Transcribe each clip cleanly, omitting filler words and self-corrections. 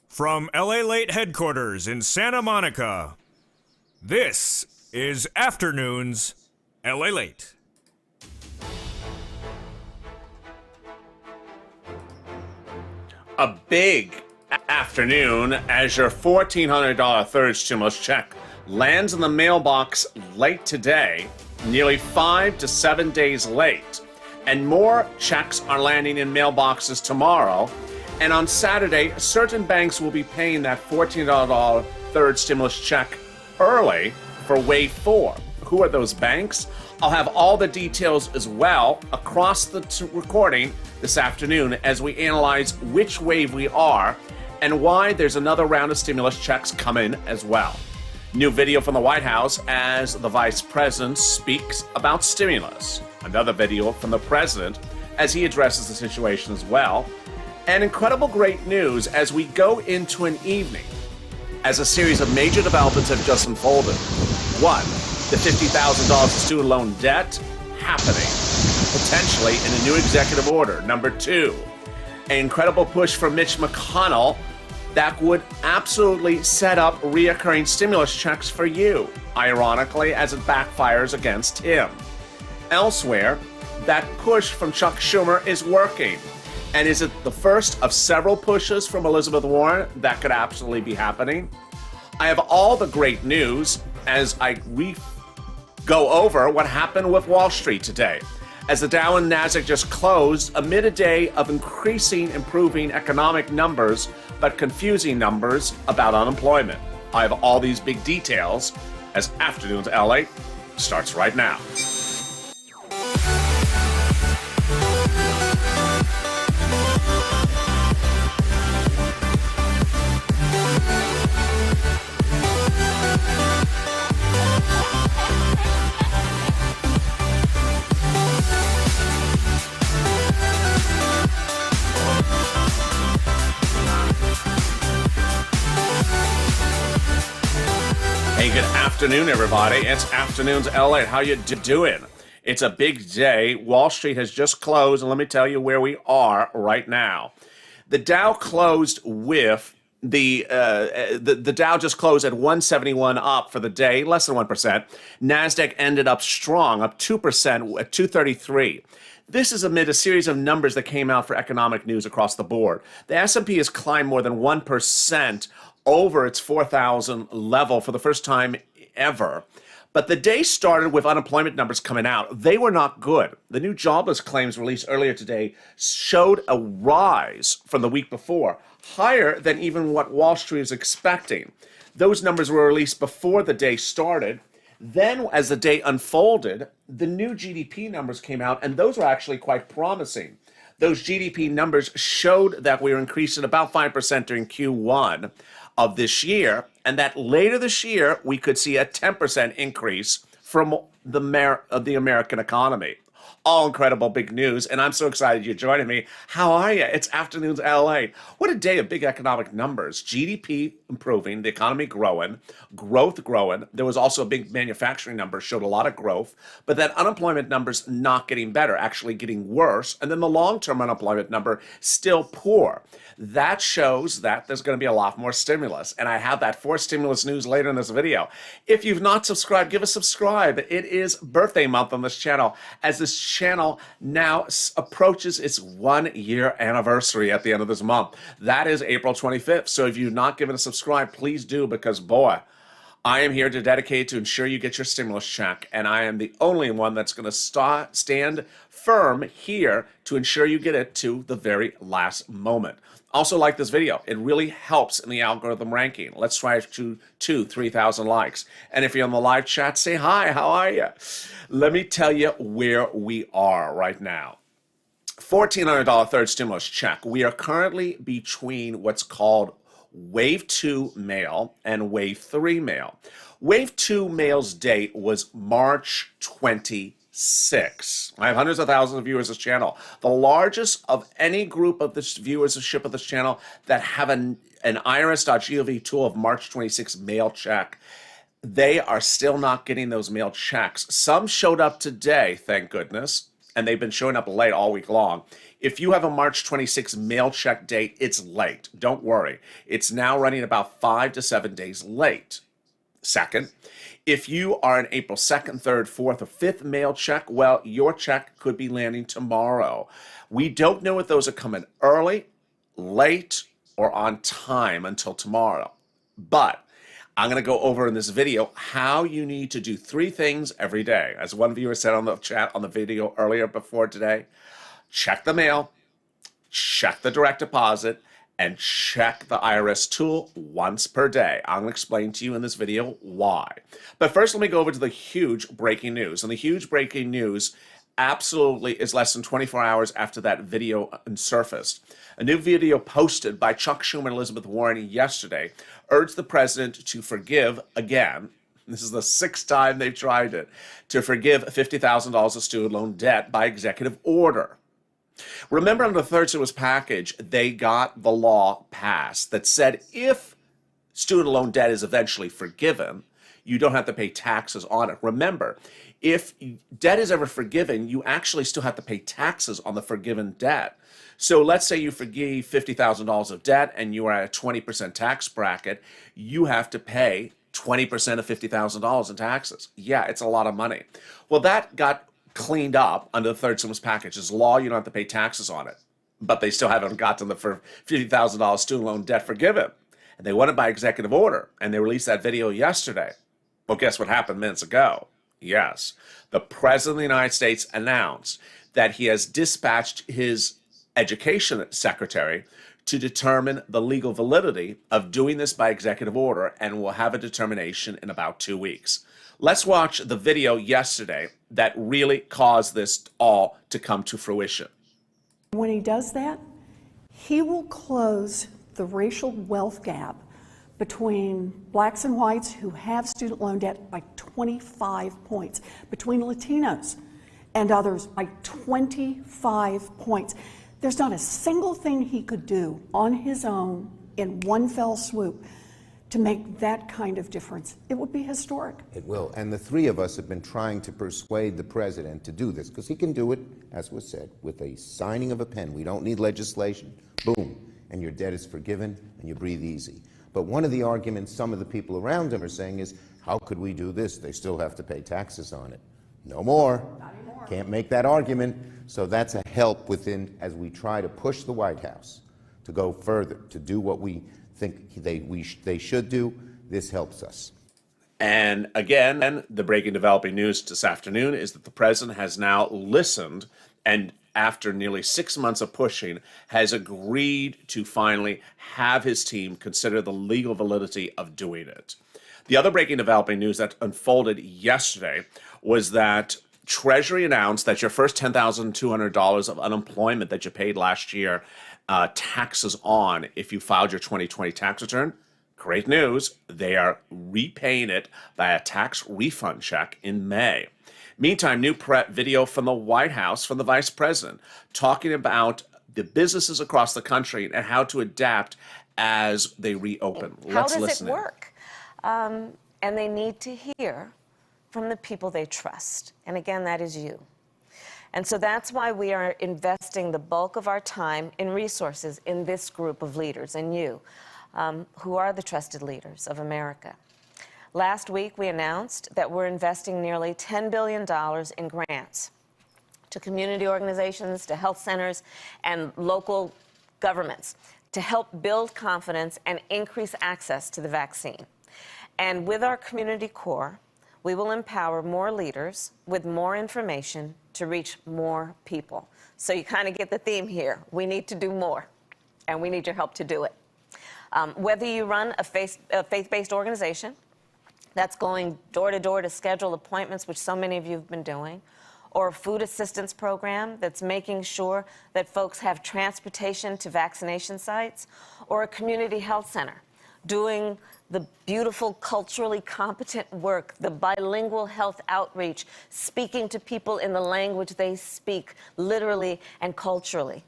From LALATE headquarters in Santa Monica, this is Afternoons LALATE. A big afternoon as your $1,400 third stimulus check lands in the mailbox late today, nearly 5 to 7 days late. And more checks are landing in mailboxes tomorrow. And on Saturday, certain banks will be paying that $1,400 third stimulus check early for Wave 4. Who are those banks? I'll have all the details as well across the recording this afternoon as we analyze which wave we are and why there's another round of stimulus checks coming as well. New video from the White House as the Vice President speaks about stimulus. Another video from the President as he addresses the situation as well. And incredible great news as we go into an evening as a series of major developments have just unfolded. One, the $50,000 of student loan debt happening, potentially in a new executive order. Number two, an incredible push from Mitch McConnell that would absolutely set up reoccurring stimulus checks for you, ironically, as it backfires against him. Elsewhere, that push from Chuck Schumer is working. And is it the first of several pushes from Elizabeth Warren that could absolutely be happening? I have all the great news as I go over what happened with Wall Street today. As the Dow and Nasdaq just closed amid a day of improving economic numbers, but confusing numbers about unemployment. I have all these big details as Afternoons LA starts right now. Hey, good afternoon, everybody. It's Afternoons LA. How you doing? It's a big day. Wall Street has just closed, and let me tell you where we are right now. The Dow closed with the Dow just closed at 171 up for the day, less than 1%. Nasdaq ended up strong, up 2% at 233. This is amid a series of numbers that came out for economic news across the board. The S&P has climbed more than 1% over its 4,000 level for the first time ever. But the day started with unemployment numbers coming out. They were not good. The new jobless claims released earlier today showed a rise from the week before, higher than even what Wall Street was expecting. Those numbers were released before the day started. Then, as the day unfolded, the new GDP numbers came out, and those were actually quite promising. Those GDP numbers showed that we were increasing about 5% during Q1 of this year, and that later this year we could see a 10% increase from the American economy. All incredible big news, and I'm so excited you're joining me. How are you? It's Afternoons LA. What a day of big economic numbers. GDP improving, the economy growing, growth growing. There was also a big manufacturing number, showed a lot of growth, but that unemployment number's not getting better, actually getting worse, and then the long-term unemployment number still poor. That shows that there's going to be a lot more stimulus, and I have that for stimulus news later in this video. If you've not subscribed, give a subscribe. It is birthday month on this channel, as this channel now approaches its 1 year anniversary at the end of this month. That is April 25th. So if you've not given a subscribe, please do, because boy, I am here to dedicate to ensure you get your stimulus check, and I am the only one that's going to stand firm here to ensure you get it to the very last moment. Also, like this video. It really helps in the algorithm ranking. Let's try to 3,000 likes. And if you're on the live chat, say hi. How are you? Let me tell you where we are right now. $1,400 third stimulus check. We are currently between what's called Wave 2 mail and Wave 3 mail. Wave 2 mail's date was March 26. I have hundreds of thousands of viewers of this channel. The largest of any group of this viewership of this channel that have an irs.gov tool of March 26 mail check. They are still not getting those mail checks. Some showed up today, thank goodness, and they've been showing up late all week long. If you have a March 26 mail check date, it's late. Don't worry. It's now running about 5 to 7 days late. Second, if you are an April 2nd, 3rd, 4th, or 5th mail check, well, your check could be landing tomorrow. We don't know if those are coming early, late, or on time until tomorrow. But I'm going to go over in this video how you need to do 3 things every day. As one viewer said on the chat on the video earlier before today, check the mail, check the direct deposit, and check the IRS tool once per day. I'm going to explain to you in this video why. But first, let me go over to the huge breaking news. And the huge breaking news absolutely is less than 24 hours after that video surfaced. A new video posted by Chuck Schumer and Elizabeth Warren yesterday urged the president to forgive again. This is the 6th time they've tried it, to forgive $50,000 of student loan debt by executive order. Remember, under the third stimulus package, they got the law passed that said if student loan debt is eventually forgiven, you don't have to pay taxes on it. Remember, if debt is ever forgiven, you actually still have to pay taxes on the forgiven debt. So let's say you forgive $50,000 of debt and you are at a 20% tax bracket, you have to pay 20% of $50,000 in taxes. Yeah, it's a lot of money. Well, that got cleaned up under the third stimulus package. It's law, you don't have to pay taxes on it. But they still haven't gotten the $50,000 student loan debt forgiven. And they won it by executive order. And they released that video yesterday. Well, guess what happened minutes ago? Yes. The President of the United States announced that he has dispatched his education secretary to determine the legal validity of doing this by executive order, and will have a determination in about 2 weeks. Let's watch the video yesterday that really caused this all to come to fruition. When he does that, he will close the racial wealth gap between blacks and whites who have student loan debt by 25 points, between Latinos and others by 25 points. There's not a single thing he could do on his own in one fell swoop to make that kind of difference. It would be historic. It will. And the 3 of us have been trying to persuade the president to do this, because he can do it, as was said, with a signing of a pen. We don't need legislation. Boom. And your debt is forgiven and you breathe easy. But one of the arguments some of the people around him are saying is, how could we do this? They still have to pay taxes on it. No more. Not anymore. Can't make that argument. So that's a help within, as we try to push the White House to go further, to do what we think they should do. This helps us. And again, the breaking developing news this afternoon is that the president has now listened, and after nearly 6 months of pushing, has agreed to finally have his team consider the legal validity of doing it. The other breaking developing news that unfolded yesterday was that Treasury announced that your first $10,200 of unemployment that you paid last year, taxes on if you filed your 2020 tax return. Great news, they are repaying it by a tax refund check in May. Meantime, new video from the White House from the Vice President talking about the businesses across the country and how to adapt as they reopen. Let's listen. How does it work? And they need to hear from the people they trust. And again, that is you. And so that's why we are investing the bulk of our time and resources in this group of leaders, and you, who are the trusted leaders of America. Last week, we announced that we're investing nearly $10 billion in grants to community organizations, to health centers, and local governments to help build confidence and increase access to the vaccine. And with our community core, we will empower more leaders with more information to reach more people. So you kind of get the theme here. We need to do more, and we need your help to do it. Whether you run a faith-based organization that's going door to door to schedule appointments, which so many of you have been doing, or a food assistance program that's making sure that folks have transportation to vaccination sites, or a community health center doing the beautiful, culturally competent work, the bilingual health outreach, speaking to people in the language they speak, literally and culturally.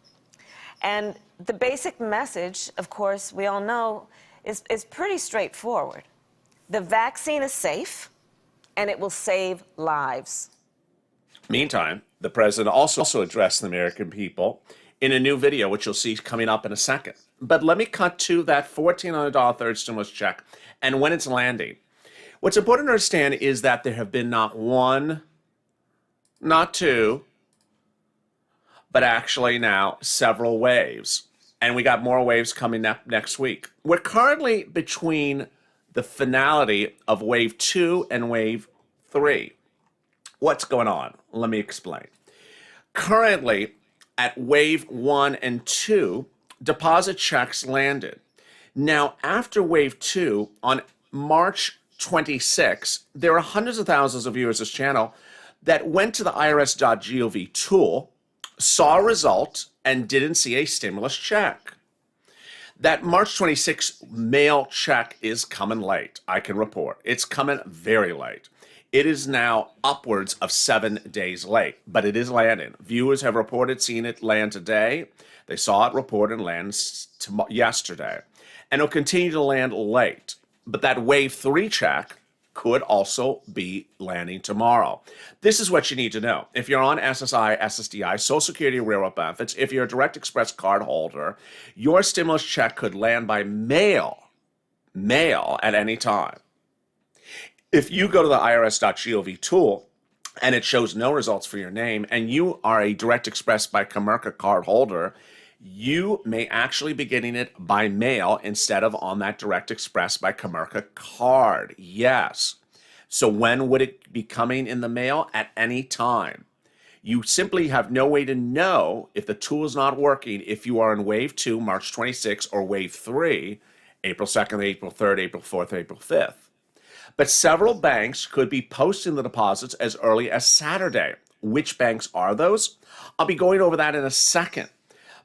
And the basic message, of course, we all know, is pretty straightforward. The vaccine is safe, and it will save lives. Meantime, the president also addressed the American people in a new video, which you'll see coming up in a second. But let me cut to that $1,400 third stimulus check and when it's landing. What's important to understand is that there have been not one, not two, but actually now several waves. And we got more waves coming up next week. We're currently between the finality of wave 2 and wave 3. What's going on? Let me explain. Currently, at wave 1 and 2, deposit checks landed. Now, after wave 2, on March 26, there are hundreds of thousands of viewers of this channel that went to the irs.gov tool, saw a result, and didn't see a stimulus check. That March 26 mail check is coming late, I can report. It's coming very late. It is now upwards of 7 days late, but it is landing. Viewers have reported seeing it land today. They saw it report and land yesterday. And it'll continue to land late. But that wave 3 check could also be landing tomorrow. This is what you need to know. If you're on SSI, SSDI, Social Security, Railroad benefits, if you're a Direct Express card holder, your stimulus check could land by mail at any time. If you go to the irs.gov tool and it shows no results for your name and you are a Direct Express by Comerica card holder, you may actually be getting it by mail instead of on that Direct Express by Comerica card. Yes. So when would it be coming in the mail? At any time. You simply have no way to know if the tool is not working if you are in wave 2, March 26, or wave 3, April 2nd, April 3rd, April 4th, April 5th. But several banks could be posting the deposits as early as Saturday. Which banks are those? I'll be going over that in a second.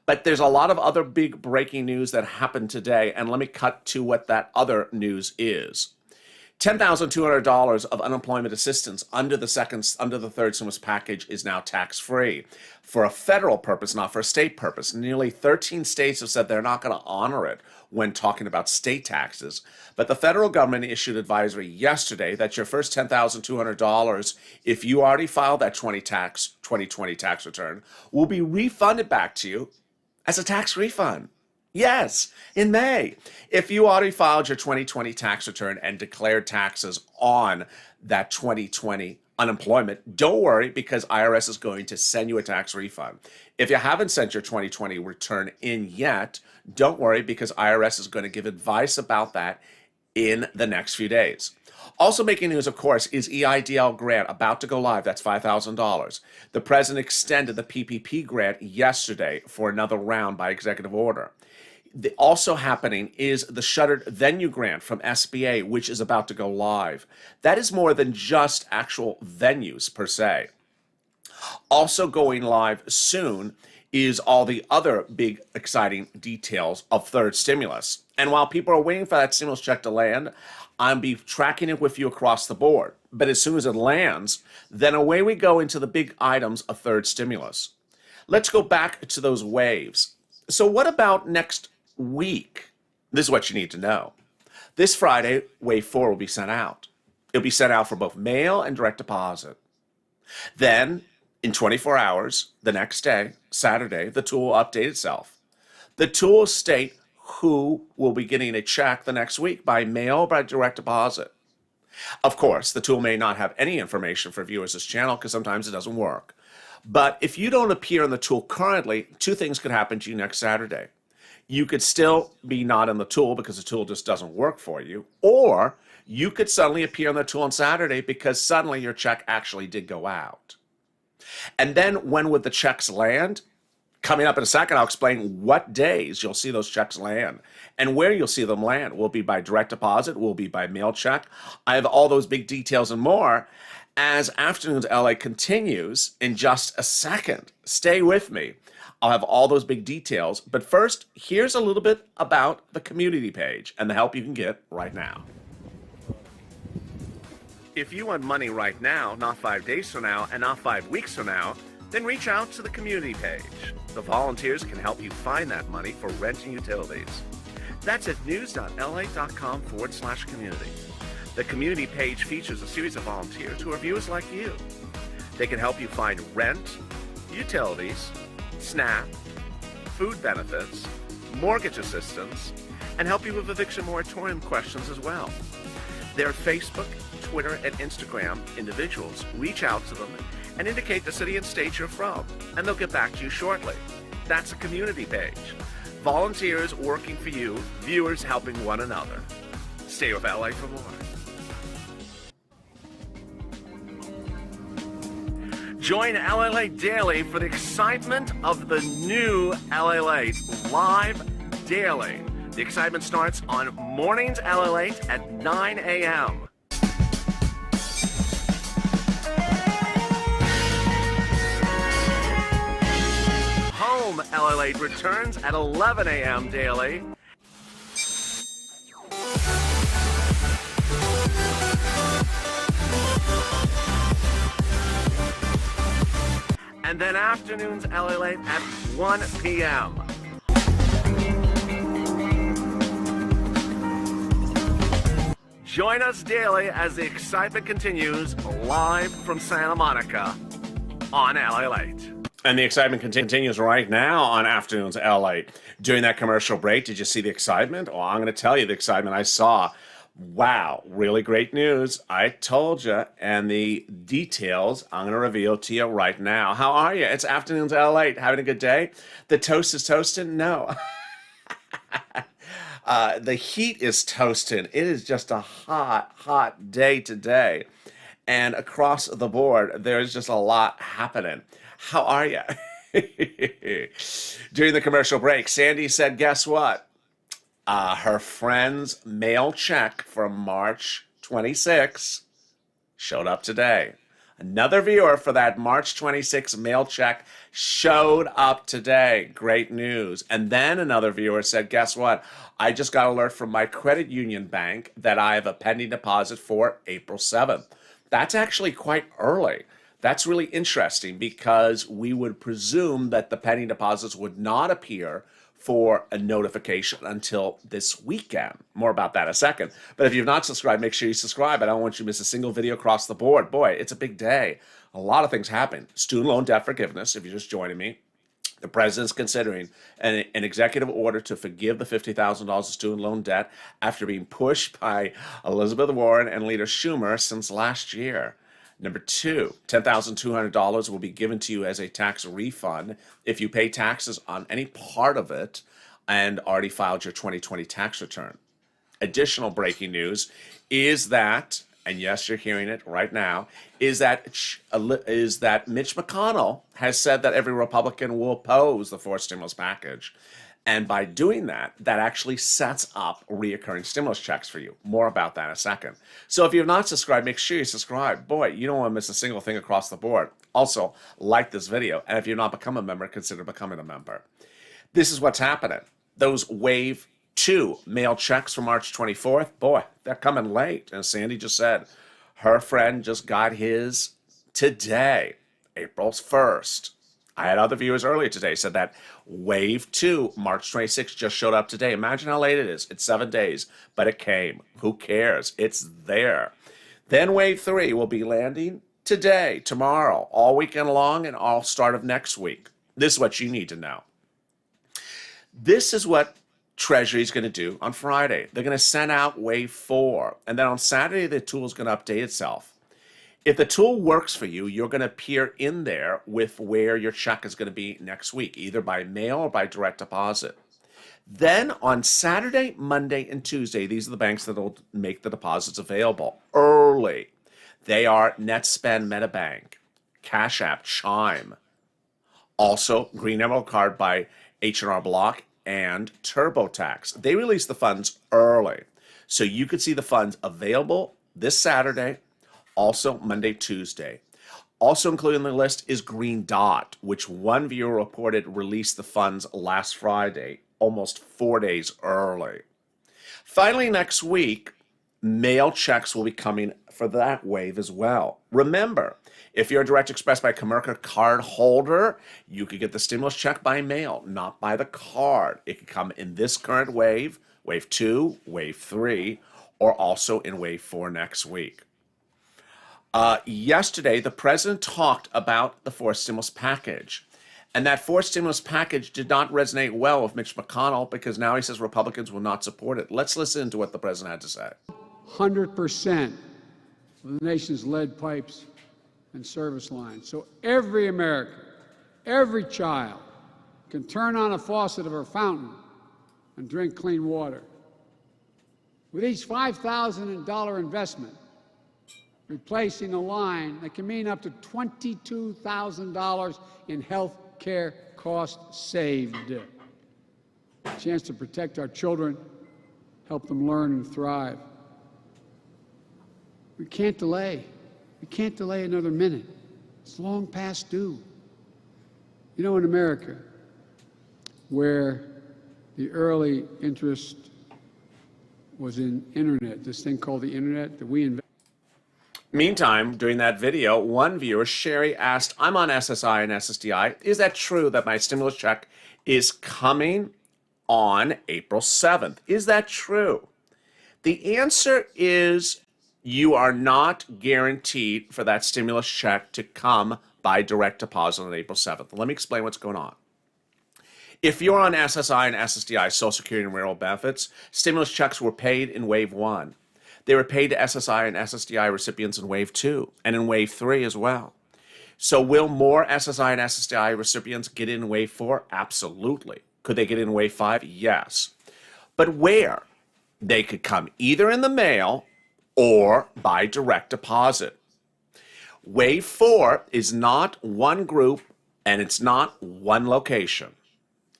But there's a lot of other big breaking news that happened today, and let me cut to what that other news is. $10,200 of unemployment assistance under the third stimulus package is now tax-free for a federal purpose, not for a state purpose. Nearly 13 states have said they're not going to honor it when talking about state taxes. But the federal government issued advisory yesterday that your first $10,200, if you already filed that 2020 tax return, will be refunded back to you as a tax refund. Yes, in May. If you already filed your 2020 tax return and declared taxes on that 2020 unemployment, don't worry because IRS is going to send you a tax refund. If you haven't sent your 2020 return in yet, don't worry because IRS is going to give advice about that in the next few days. Also making news, of course, is EIDL grant about to go live. That's $5,000. The president extended the PPP grant yesterday for another round by executive order. Also happening is the shuttered venue grant from SBA, which is about to go live. That is more than just actual venues per se. Also going live soon is all the other big exciting details of third stimulus. And while people are waiting for that stimulus check to land, I'll be tracking it with you across the board. But as soon as it lands, then away we go into the big items of third stimulus. Let's go back to those waves. So what about next week? This is what you need to know. This Friday, wave 4 will be sent out. It'll be sent out for both mail and direct deposit. Then, in 24 hours, the next day, Saturday, the tool will update itself. The tool will state who will be getting a check the next week by mail or by direct deposit. Of course, the tool may not have any information for viewers of this channel because sometimes it doesn't work. But if you don't appear in the tool currently, two things could happen to you next Saturday. You could still be not in the tool because the tool just doesn't work for you, or you could suddenly appear in the tool on Saturday because suddenly your check actually did go out. And then when would the checks land? Coming up in a second, I'll explain what days you'll see those checks land and where you'll see them land. Will be by direct deposit, will be by mail check. I have all those big details and more as Afternoons LA continues in just a second. Stay with me. I'll have all those big details. But first, here's a little bit about the community page and the help you can get right now. If you want money right now, not 5 days from now, and not 5 weeks from now, then reach out to the community page. The volunteers can help you find that money for rent and utilities. That's at news.la.com/community. The community page features a series of volunteers who are viewers like you. They can help you find rent, utilities, SNAP, food benefits, mortgage assistance, and help you with eviction moratorium questions as well. Their Facebook, Twitter, and Instagram individuals reach out to them and indicate the city and state you're from, and they'll get back to you shortly. That's a community page. Volunteers working for you, viewers helping one another. Stay with LA for more. Join LALATE Daily for the excitement of the new LALATE live daily. The excitement starts on mornings LALATE at 9 a.m. Home LALATE returns at 11 a.m. daily. And then afternoons LALATE at 1 p.m. Join us daily as the excitement continues live from Santa Monica on LALATE. And the excitement continues right now on Afternoons LALATE. During that commercial break, did you see the excitement? Oh, I'm going to tell you the excitement I saw. Wow, really great news. I told you, and the details I'm going to reveal to you right now. How are you? It's Afternoons LALATE. Having a good day? The toast is toasting? No. The heat is toasting. It is just a hot, hot day today. And across the board, there's just a lot happening. How are you? During the commercial break, Sandy said, guess what? Her friend's mail check for March 26 showed up today. Another viewer for that March 26 mail check showed up today. Great news. And then another viewer said, guess what? I just got an alert from my credit union bank that I have a pending deposit for April 7th. That's actually quite early. That's really interesting because we would presume that the pending deposits would not appear for a notification until this weekend. More about that in a second. But if you've not subscribed, make sure you subscribe. I don't want you to miss a single video across the board. Boy, it's a big day. A lot of things happen. Student loan debt forgiveness, if you're just joining me. The president's considering an executive order to forgive the $50,000 of student loan debt after being pushed by Elizabeth Warren and Leader Schumer since last year. Number two, $10,200 will be given to you as a tax refund if you pay taxes on any part of it and already filed your 2020 tax return. Additional breaking news is that, and yes, you're hearing it right now, is that Mitch McConnell has said that every Republican will oppose the fourth stimulus package. And by doing that, that actually sets up reoccurring stimulus checks for you. More about that in a second. So if you have not subscribed, make sure you subscribe. Boy, you don't want to miss a single thing across the board. Also, like this video. And if you've not become a member, consider becoming a member. This is what's happening. Those Wave 2 mail checks for March 24th, boy, they're coming late. And Sandy just said her friend just got his today, April 1st. I had other viewers earlier today said that Wave 2, March 26th, just showed up today. Imagine how late it is. It's 7 days, but it came. Who cares? It's there. Then Wave 3 will be landing today, tomorrow, all weekend long, and all start of next week. This is what you need to know. This is what Treasury is going to do on Friday. They're going to send out Wave 4, and then on Saturday, the tool is going to update itself. If the tool works for you, you're going to appear in there with where your check is going to be next week, either by mail or by direct deposit. Then on Saturday, Monday, and Tuesday, these are the banks that will make the deposits available early. They are NetSpend, MetaBank, Cash App, Chime. Also, Green Emerald Card by H&R Block and TurboTax. They release the funds early. So you could see the funds available this Saturday, also Monday, Tuesday. Also included in the list is Green Dot, which one viewer reported released the funds last Friday, almost 4 days early. Finally, next week, mail checks will be coming for that wave as well. Remember, if you're a Direct Express by Comerica card holder, you could get the stimulus check by mail, not by the card. It could come in this current wave, Wave 2, Wave 3, or also in Wave 4 next week. Yesterday, the president talked about the fourth stimulus package. And that fourth stimulus package did not resonate well with Mitch McConnell because now he says Republicans will not support it. Let's listen to what the president had to say. 100% of the nation's lead pipes and service lines. So every American, every child can turn on a faucet of our fountain and drink clean water. With each $5,000 investment, replacing a line that can mean up to $22,000 in health care costs saved. A chance to protect our children, help them learn and thrive. We can't delay. We can't delay another minute. It's long past due. You know, in America, where the early interest was in internet, this thing called the internet that we invented. Meantime, during that video, one viewer, Sherry, asked, I'm on SSI and SSDI. Is that true that my stimulus check is coming on April 7th? Is that true? The answer is you are not guaranteed for that stimulus check to come by direct deposit on April 7th. Let me explain what's going on. If you're on SSI and SSDI, Social Security and Rural Benefits, stimulus checks were paid in Wave 1. They were paid to SSI and SSDI recipients in Wave 2 and in Wave 3 as well. So will more SSI and SSDI recipients get in Wave 4? Absolutely. Could they get in Wave 5? Yes. But where? They could come either in the mail or by direct deposit. Wave 4 is not one group and it's not one location.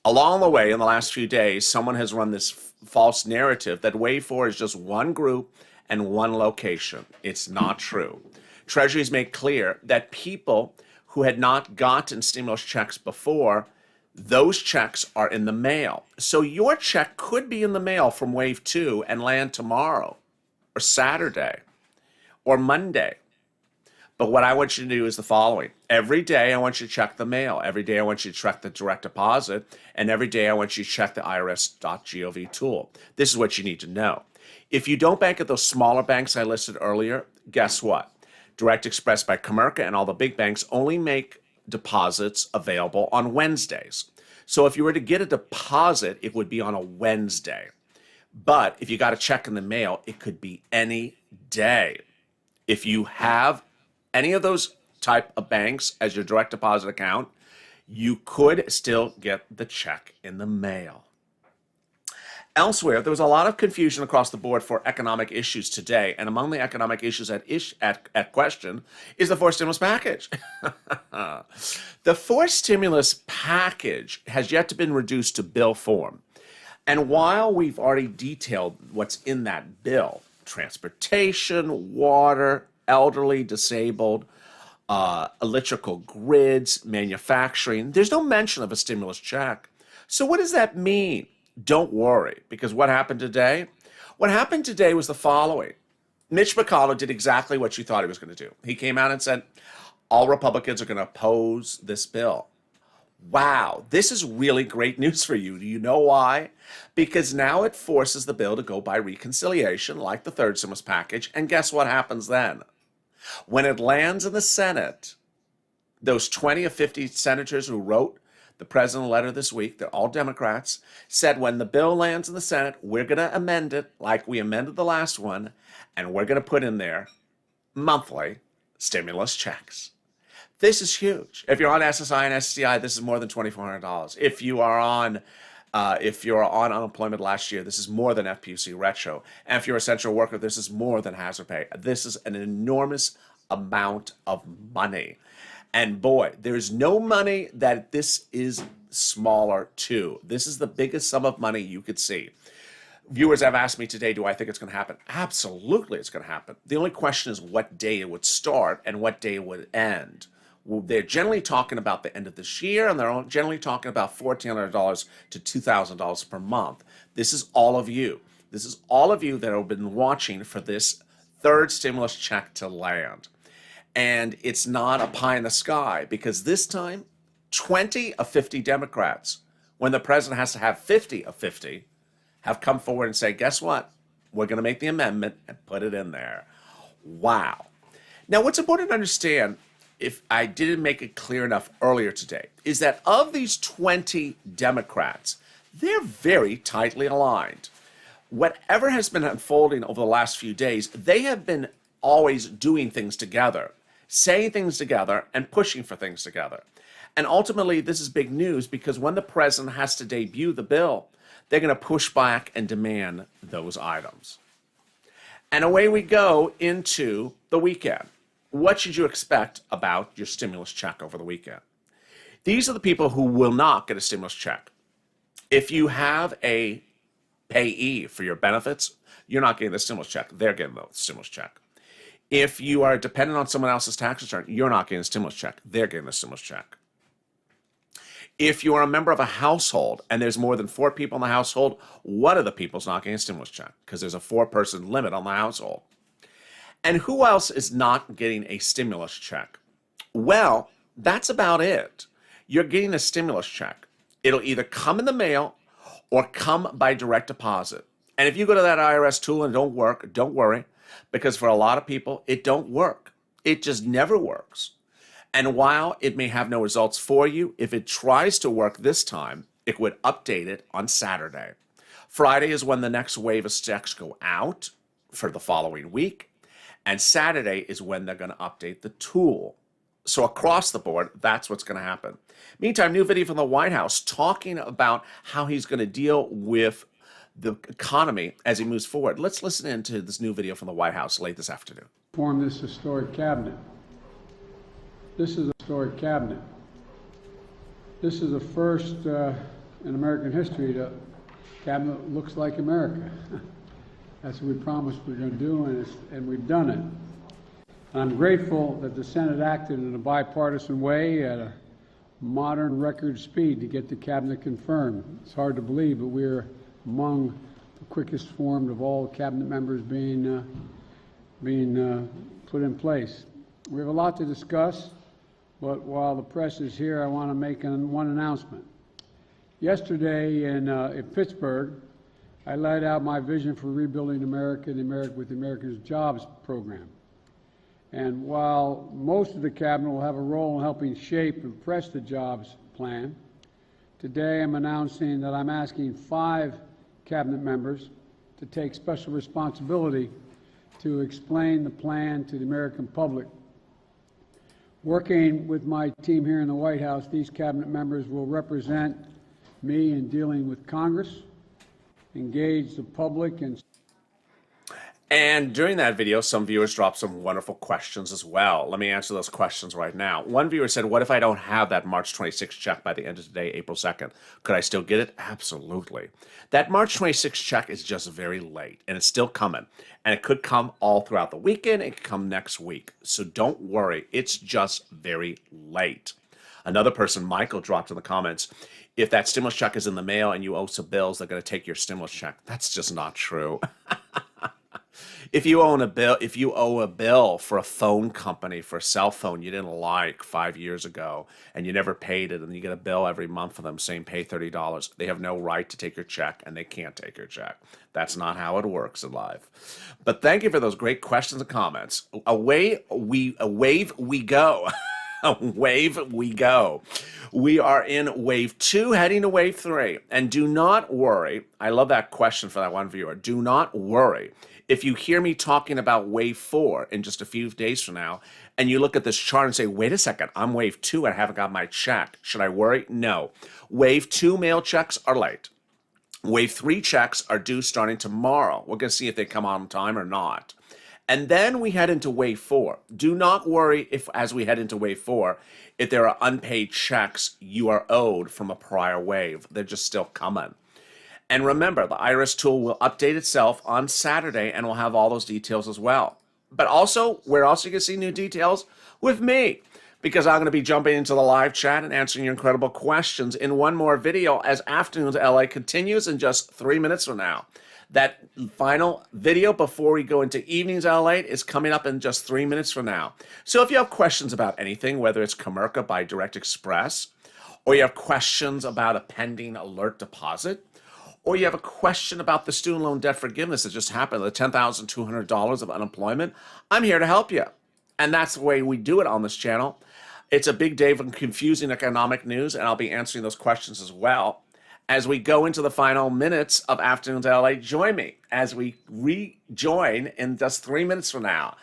Along the way, in the last few days, someone has run this false narrative that Wave 4 is just one group and one location. It's not true. Treasury has made clear that people who had not gotten stimulus checks before, those checks are in the mail. So your check could be in the mail from Wave 2 and land tomorrow or Saturday or Monday. But what I want you to do is the following. Every day I want you to check the mail. Every day I want you to check the direct deposit. And every day I want you to check the irs.gov tool. This is what you need to know. If you don't bank at those smaller banks I listed earlier, guess what? Direct Express by Comerica and all the big banks only make deposits available on Wednesdays. So if you were to get a deposit, it would be on a Wednesday. But if you got a check in the mail, it could be any day. If you have any of those type of banks as your direct deposit account, you could still get the check in the mail. Elsewhere, there was a lot of confusion across the board for economic issues today, and among the economic issues at question is the fourth stimulus package. The fourth stimulus package has yet to been reduced to bill form. And while we've already detailed what's in that bill, transportation, water, elderly, disabled, electrical grids, manufacturing, there's no mention of a stimulus check. So what does that mean? Don't worry, because what happened today? What happened today was the following. Mitch McConnell did exactly what you thought he was going to do. He came out and said, all Republicans are going to oppose this bill. Wow, this is really great news for you. Do you know why? Because now it forces the bill to go by reconciliation, like the third stimulus package. And guess what happens then? When it lands in the Senate, those 20 of 50 senators who wrote the president a letter this week, they're all Democrats, said when the bill lands in the Senate, we're going to amend it like we amended the last one, and we're going to put in there monthly stimulus checks. This is huge. If you're on SSI and SSDI, this is more than $2,400. If you're on unemployment last year, this is more than FPUC retro. And if you're an essential worker, this is more than hazard pay. This is an enormous amount of money. And boy, there's no money that this is smaller to. This is the biggest sum of money you could see. Viewers have asked me today, do I think it's going to happen? Absolutely, it's going to happen. The only question is what day it would start and what day it would end. Well, they're generally talking about the end of this year, and they're generally talking about $1,400 to $2,000 per month. This is all of you. This is all of you that have been watching for this third stimulus check to land. And it's not a pie in the sky, because this time, 20 of 50 Democrats, when the president has to have 50 of 50, have come forward and say, guess what? We're going to make the amendment and put it in there. Wow. Now, what's important to understand, if I didn't make it clear enough earlier today, is that of these 20 Democrats, they're very tightly aligned. Whatever has been unfolding over the last few days, they have been always doing things together, saying things together, and pushing for things together. And ultimately, this is big news because when the president has to debut the bill, they're going to push back and demand those items. And away we go into the weekend. What should you expect about your stimulus check over the weekend? These are the people who will not get a stimulus check. If you have a payee for your benefits, you're not getting the stimulus check. They're getting the stimulus check. If you are dependent on someone else's tax return, you're not getting a stimulus check. They're getting the stimulus check. If you are a member of a household and there's more than 4 people in the household, one of the people's not getting a stimulus check because there's a 4-person limit on the household. And who else is not getting a stimulus check? Well, that's about it. You're getting a stimulus check. It'll either come in the mail or come by direct deposit. And if you go to that IRS tool and it don't work, don't worry, because for a lot of people, it don't work. It just never works. And while it may have no results for you, if it tries to work this time, it would update it on Saturday. Friday is when the next wave of checks go out for the following week. And Saturday is when they're going to update the tool. So across the board, that's what's going to happen. Meantime, new video from the White House talking about how he's going to deal with the economy as he moves forward. Let's listen into this new video from the White House late this afternoon. Form this historic cabinet. This is a historic cabinet. This is the first in American history that cabinet looks like America. That's what we promised we were going to do, and we've done it. And I'm grateful that the Senate acted in a bipartisan way at a modern record speed to get the cabinet confirmed. It's hard to believe, but we're among the quickest formed of all cabinet members being put in place. We have a lot to discuss, but while the press is here, I want to make one announcement. Yesterday in Pittsburgh, I laid out my vision for rebuilding America with the Americans Jobs program. And while most of the cabinet will have a role in helping shape and press the jobs plan, today I'm announcing that I'm asking 5 cabinet members to take special responsibility to explain the plan to the American public. Working with my team here in the White House, these cabinet members will represent me in dealing with Congress, engage the public, And during that video, some viewers dropped some wonderful questions as well. Let me answer those questions right now. One viewer said, what if I don't have that March 26th check by the end of today, April 2nd? Could I still get it? Absolutely. That March 26th check is just very late, and it's still coming. And it could come all throughout the weekend. It could come next week. So don't worry. It's just very late. Another person, Michael, dropped in the comments, if that stimulus check is in the mail and you owe some bills, they're going to take your stimulus check. That's just not true. If you owe a bill for a phone company for a cell phone you didn't like 5 years ago and you never paid it, and you get a bill every month for them saying pay $30, they have no right to take your check, and they can't take your check. That's not how it works in life. But thank you for those great questions and comments. Away we go. Wave we go. We are in wave 2, heading to wave 3. And do not worry. I love that question for that one viewer. Do not worry. If you hear me talking about wave 4 in just a few days from now, and you look at this chart and say, wait a second, I'm wave 2, I haven't got my check. Should I worry? No. Wave 2 mail checks are late. Wave 3 checks are due starting tomorrow. We're going to see if they come on time or not. And then we head into wave 4. Do not worry if, as we head into wave 4, if there are unpaid checks you are owed from a prior wave. They're just still coming. And remember, the IRS tool will update itself on Saturday, and we'll have all those details as well. But also, where else you can see new details? With me, because I'm going to be jumping into the live chat and answering your incredible questions in one more video as Afternoons LA continues in just 3 minutes from now. That final video before we go into Evenings LA is coming up in just 3 minutes from now. So if you have questions about anything, whether it's Comerica by Direct Express, or you have questions about a pending alert deposit, or you have a question about the student loan debt forgiveness that just happened, the $10,200 of unemployment, I'm here to help you. And that's the way we do it on this channel. It's a big day of confusing economic news, and I'll be answering those questions as well. As we go into the final minutes of Afternoons LA, join me as we rejoin in just 3 minutes from now.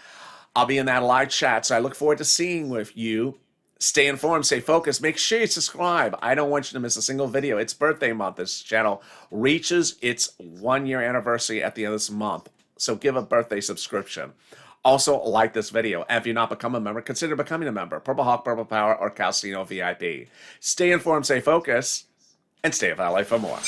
I'll be in that live chat, so I look forward to seeing with you. Stay informed, stay focused. Make sure you subscribe. I don't want you to miss a single video. It's birthday month. This channel reaches its 1-year anniversary at the end of this month. So give a birthday subscription. Also, like this video. And if you're not become a member, consider becoming a member. Purple Hawk, Purple Power, or Calcino VIP. Stay informed, stay focused, and stay with LA for more.